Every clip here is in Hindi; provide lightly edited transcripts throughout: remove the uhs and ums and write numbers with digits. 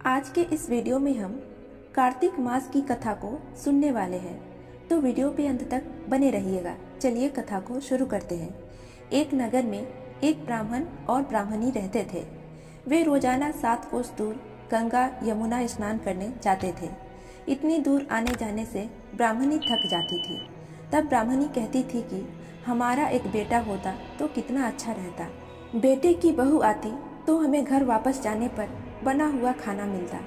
आज के इस वीडियो में हम कार्तिक मास की कथा को सुनने वाले हैं, तो वीडियो पे अंत तक बने रहिएगा। चलिए कथा को शुरू करते हैं। एक नगर में एक ब्राह्मण और ब्राह्मणी रहते थे। वे रोजाना 7 कोस दूर गंगा यमुना स्नान करने जाते थे। इतनी दूर आने जाने से ब्राह्मणी थक जाती थी। तब ब्राह्मणी कहती थी कि हमारा एक बेटा होता तो कितना अच्छा रहता। बेटे की बहू आती तो हमें घर वापस जाने पर बना हुआ खाना मिलता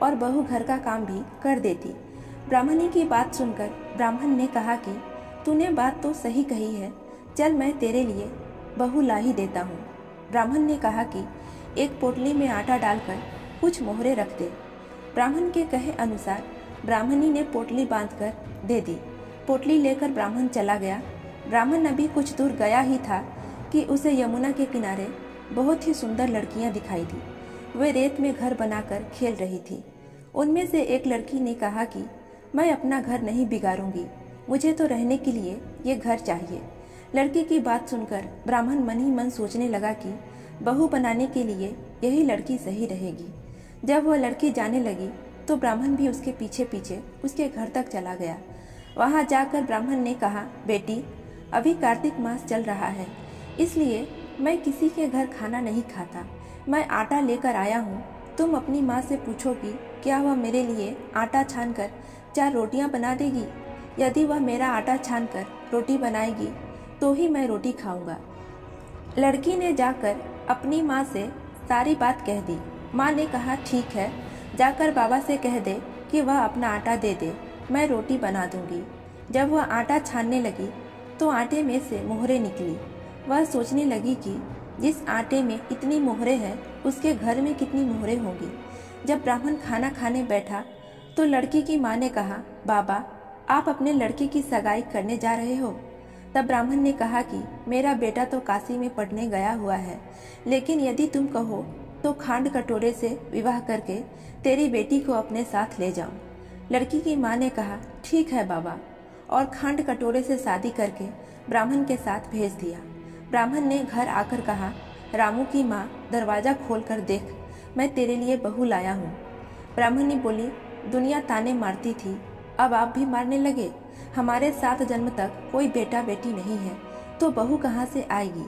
और बहू घर का काम भी कर देती। ब्राह्मणी की बात सुनकर ब्राह्मण ने कहा कि तूने बात तो सही कही है, चल मैं तेरे लिए बहू ला ही देता हूँ। ब्राह्मण ने कहा कि एक पोटली में आटा डालकर कुछ मोहरे रख दे। ब्राह्मण के कहे अनुसार ब्राह्मणी ने पोटली बांधकर दे दी। पोटली लेकर ब्राह्मण चला गया। ब्राह्मण अभी कुछ दूर गया ही था कि उसे यमुना के किनारे बहुत ही सुंदर लड़कियां दिखाई दी। वे रेत में घर बनाकर खेल रही थी। उनमें से एक लड़की ने कहा कि मैं अपना घर नहीं बिगाड़ूंगी, मुझे तो रहने के लिए ये घर चाहिए। लड़की की बात सुनकर ब्राह्मण मन ही मन सोचने लगा कि बहू बनाने के लिए यही लड़की सही रहेगी। जब वह लड़की जाने लगी तो ब्राह्मण भी उसके पीछे पीछे उसके घर तक चला गया। वहां जाकर ब्राह्मण ने कहा, बेटी अभी कार्तिक मास चल रहा है, इसलिए मैं किसी के घर खाना नहीं खाता। मैं आटा लेकर आया हूँ, तुम अपनी माँ से पूछो कि क्या वह मेरे लिए आटा छानकर 4 रोटियाँ बना देगी। यदि वह मेरा आटा छानकर रोटी बनाएगी तो ही मैं रोटी खाऊंगा। लड़की ने जाकर अपनी माँ से सारी बात कह दी। माँ ने कहा, ठीक है, जाकर बाबा से कह दे कि वह अपना आटा दे दे, मैं रोटी बना दूंगी। जब वह आटा छानने लगी तो आटे में से मोहरे निकली। वह सोचने लगी कि जिस आटे में इतनी मोहरे हैं उसके घर में कितनी मोहरे होंगी। जब ब्राह्मण खाना खाने बैठा तो लड़की की माँ ने कहा, बाबा आप अपने लड़के की सगाई करने जा रहे हो। तब ब्राह्मण ने कहा कि मेरा बेटा तो काशी में पढ़ने गया हुआ है, लेकिन यदि तुम कहो तो खांड कटोरे से विवाह करके तेरी बेटी को अपने साथ ले जाऊं। लड़की की माँ ने कहा, ठीक है बाबा, और खांड कटोरे से शादी करके ब्राह्मण के साथ भेज दिया। ब्राह्मण ने घर आकर कहा, रामू की माँ दरवाजा खोलकर देख, मैं तेरे लिए बहू लाया हूँ। ब्राह्मणी बोली, दुनिया ताने मारती थी, अब आप भी मारने लगे। हमारे 7 जन्म तक कोई बेटा बेटी नहीं है, तो बहू कहाँ से आएगी।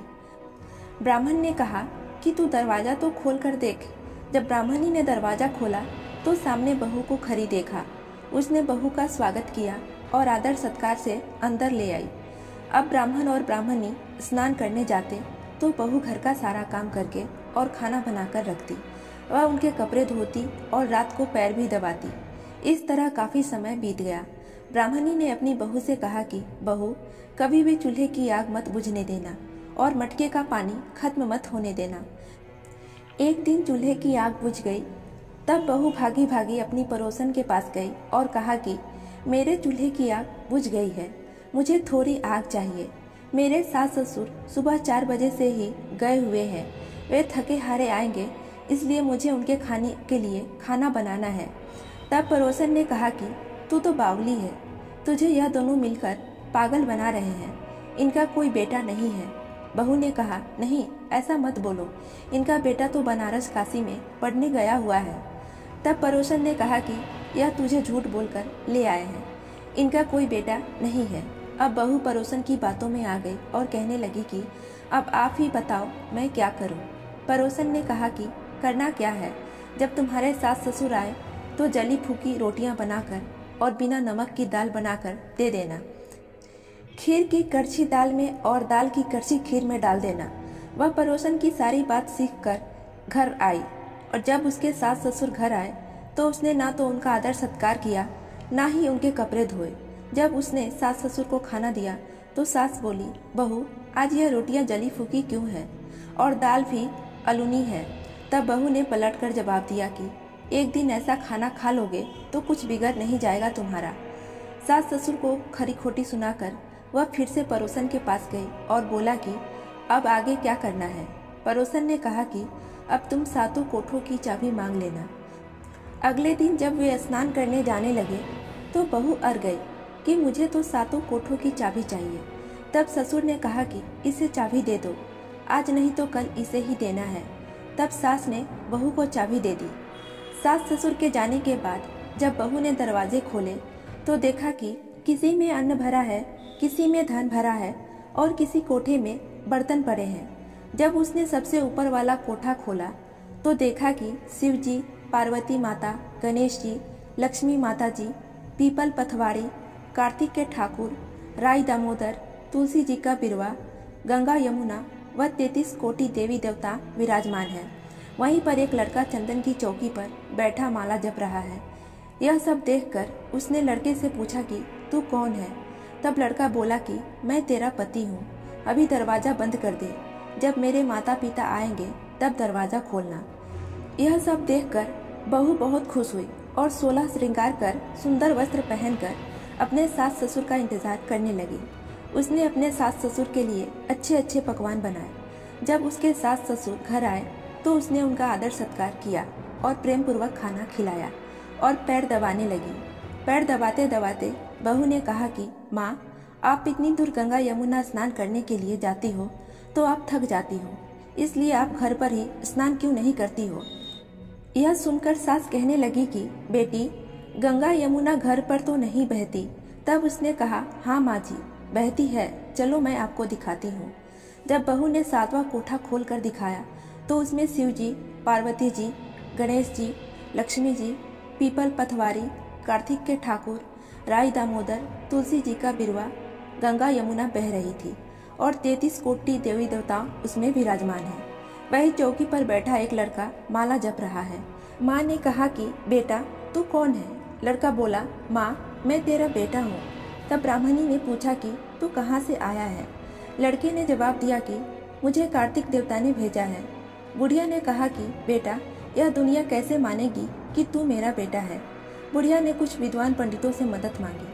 ब्राह्मण ने कहा कि तू दरवाजा तो खोल कर देख। जब ब्राह्मणी ने दरवाजा खोला तो सामने बहू को खड़ी देखा। उसने बहू का स्वागत किया और आदर सत्कार से अंदर ले आई। अब ब्राह्मण और ब्राह्मणी स्नान करने जाते तो बहू घर का सारा काम करके और खाना बनाकर रखती। वह उनके कपड़े धोती और रात को पैर भी दबाती। इस तरह काफी समय बीत गया। ब्राह्मणी ने अपनी बहू से कहा कि बहू, कभी भी चूल्हे की आग मत बुझने देना और मटके का पानी खत्म मत होने देना। एक दिन चूल्हे की आग बुझ गई। तब बहू भागी भागी अपनी पड़ोसन के पास गई और कहा कि मेरे चूल्हे की आग बुझ गई है, मुझे थोड़ी आग चाहिए। मेरे सास ससुर सुबह 4 बजे से ही गए हुए हैं, वे थके हारे आएंगे, इसलिए मुझे उनके खाने के लिए खाना बनाना है। तब पड़ोसन ने कहा कि तू तो बावली है, तुझे यह दोनों मिलकर पागल बना रहे हैं, इनका कोई बेटा नहीं है। बहू ने कहा, नहीं ऐसा मत बोलो, इनका बेटा तो बनारस काशी में पढ़ने गया हुआ है। तब पड़ोसन ने कहा कि यह तुझे झूठ बोलकर ले आए हैं, इनका कोई बेटा नहीं है। अब बहू पड़ोसन की बातों में आ गई और कहने लगी कि अब आप ही बताओ मैं क्या करूं। पड़ोसन ने कहा कि करना क्या है, जब तुम्हारे सास ससुर आए तो जली फूकी रोटियां बनाकर और बिना नमक की दाल बनाकर दे देना। खीर की करछी दाल में और दाल की करछी खीर में डाल देना। वह पड़ोसन की सारी बात सीख कर घर आई और जब उसके सास ससुर घर आए तो उसने ना तो उनका आदर सत्कार किया, ना ही उनके कपड़े धोए। जब उसने सास ससुर को खाना दिया तो सास बोली, बहू आज यह रोटियां जली फूकी क्यों है और दाल भी अलूनी है। तब बहू ने पलटकर जवाब दिया कि एक दिन ऐसा खाना खा लोगे तो कुछ बिगड़ नहीं जाएगा तुम्हारा। सास ससुर को खरी खोटी सुनाकर वह फिर से पड़ोसन के पास गई और बोला कि अब आगे क्या करना है। पड़ोसन ने कहा कि अब तुम 7 कोठों की चाबी मांग लेना। अगले दिन जब वे स्नान करने जाने लगे तो बहू अड़ गई कि मुझे तो 7 कोठों की चाबी चाहिए। तब ससुर ने कहा कि इसे चाबी दे दो, आज नहीं तो कल इसे ही देना है। तब सास ने बहू को चाबी दे दी। सास ससुर के जाने के बाद जब बहू ने दरवाजे खोले तो देखा कि किसी में अन्न भरा है, किसी में धन भरा है और किसी कोठे में बर्तन पड़े हैं। जब उसने सबसे ऊपर वाला कोठा खोला तो देखा कि शिव जी, पार्वती माता, गणेश जी, लक्ष्मी माता जी, पीपल पथवाड़ी, कार्तिक के ठाकुर, राय दामोदर, तुलसी जी का बिरवा, गंगा यमुना व 33 कोटि देवी देवता विराजमान है। वहीं पर एक लड़का चंदन की चौकी पर बैठा माला जप रहा है। यह सब देखकर उसने लड़के से पूछा कि तू कौन है? तब लड़का बोला कि मैं तेरा पति हूँ, अभी दरवाज़ा बंद कर दे, जब मेरे माता पिता आएंगे तब दरवाज़ा खोलना। यह सब देखकर बहू बहुत खुश हुई और 16 श्रृंगार कर सुंदर वस्त्र पहनकर अपने सास ससुर का इंतजार करने लगी। उसने अपने सास ससुर के लिए अच्छे अच्छे पकवान बनाए। जब उसके सास ससुर घर आए तो उसने उनका आदर सत्कार किया और प्रेम पूर्वक खाना खिलाया और पैर दबाने लगी। पैर दबाते दबाते बहू ने कहा कि माँ, आप इतनी दूर गंगा यमुना स्नान करने के लिए जाती हो तो आप थक जाती हो, इसलिए आप घर पर ही स्नान क्यों नहीं करती हो? यह सुनकर सास कहने लगी कि बेटी, गंगा यमुना घर पर तो नहीं बहती। तब उसने कहा, हाँ माँ जी, बहती है, चलो मैं आपको दिखाती हूँ। जब बहू ने 7वां कोठा खोल कर दिखाया तो उसमें शिव जी, पार्वती जी, गणेश जी, लक्ष्मी जी, पीपल पथवारी, कार्तिक के ठाकुर, राय दामोदर, तुलसी जी का बिरवा, गंगा यमुना बह रही थी और 33 कोटि देवी देवता उसमें विराजमान है। वही चौकी पर बैठा एक लड़का माला जप रहा है। माँ ने कहा कि बेटा, तू कौन है? लड़का बोला, माँ, मैं तेरा बेटा हूँ। तब ब्राह्मणी ने पूछा कि तू कहाँ से आया है? लड़के ने जवाब दिया कि मुझे कार्तिक देवता ने भेजा है। बुढ़िया ने कहा कि बेटा, यह दुनिया कैसे मानेगी कि तू मेरा बेटा है? बुढ़िया ने कुछ विद्वान पंडितों से मदद मांगी।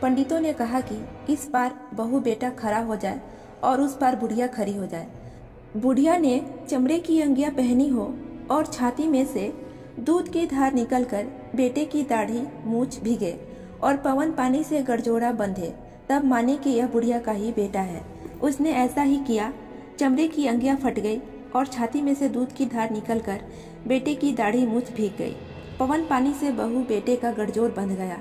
पंडितों ने कहा कि इस बार बहू बेटा खड़ा हो जाए और उस बार बुढ़िया खड़ी हो जाए। बुढ़िया ने चमड़े की अंगियां पहनी हो और छाती में से दूध की धार निकलकर बेटे की दाढ़ी मूछ भीगे और पवन पानी से गड़जोड़ा बंधे, तब माने कि यह बुढ़िया का ही बेटा है। उसने ऐसा ही किया। चमड़े की अंगियां फट गई और छाती में से दूध की धार निकलकर बेटे की दाढ़ी मूछ भीग गई। पवन पानी से बहू बेटे का गड़जोड़ बंध गया।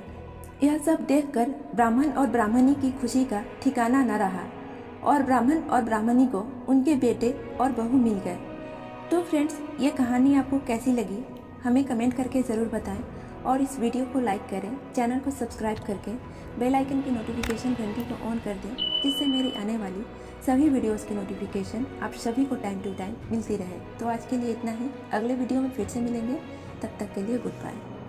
यह सब देखकर ब्राह्मण और ब्राह्मणी की खुशी का ठिकाना न रहा और ब्राह्मण और ब्राह्मणी को उनके बेटे और बहू मिल गए। तो फ्रेंड्स, ये कहानी आपको कैसी लगी हमें कमेंट करके ज़रूर बताएं और इस वीडियो को लाइक करें, चैनल को सब्सक्राइब करके बेल आइकन की नोटिफिकेशन घंटी को ऑन कर दें, जिससे मेरी आने वाली सभी वीडियोस की नोटिफिकेशन आप सभी को टाइम टू टाइम मिलती रहे। तो आज के लिए इतना ही, अगले वीडियो में फिर से मिलेंगे, तब तक के लिए गुड बाय।